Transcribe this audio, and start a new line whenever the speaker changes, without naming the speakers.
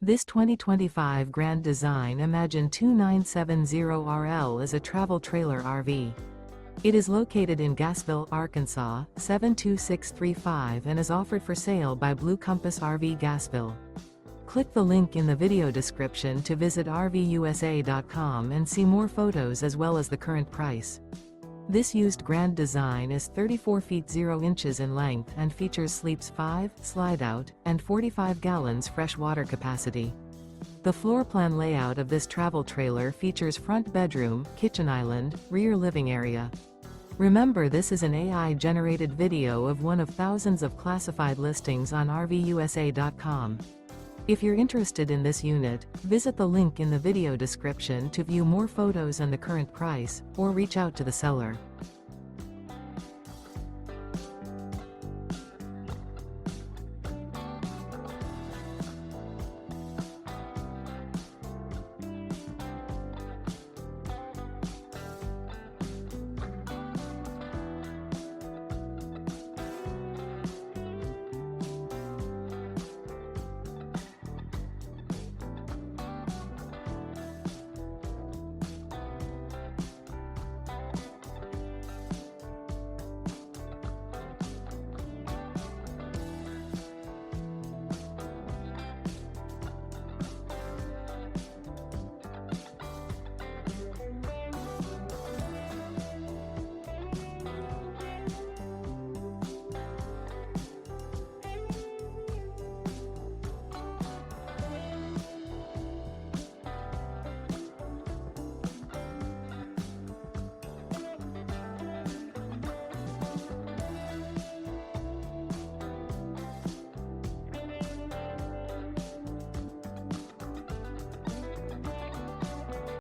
This 2025 Grand Design Imagine 2970RL is a travel trailer RV. It is located in Gassville, Arkansas, 72635 and is offered for sale by Blue Compass RV Gassville. Click the link in the video description to visit RVUSA.com and see more photos as well as the current price. This used Grand Design is 34 feet 0 inches in length and features sleeps 5, slide-out, and 45 gallons fresh water capacity. The floor plan layout of this travel trailer features front bedroom, kitchen island, rear living area. Remember, this is an AI-generated video of one of thousands of classified listings on RVUSA.com. If you're interested in this unit, visit the link in the video description to view more photos and the current price, or reach out to the seller.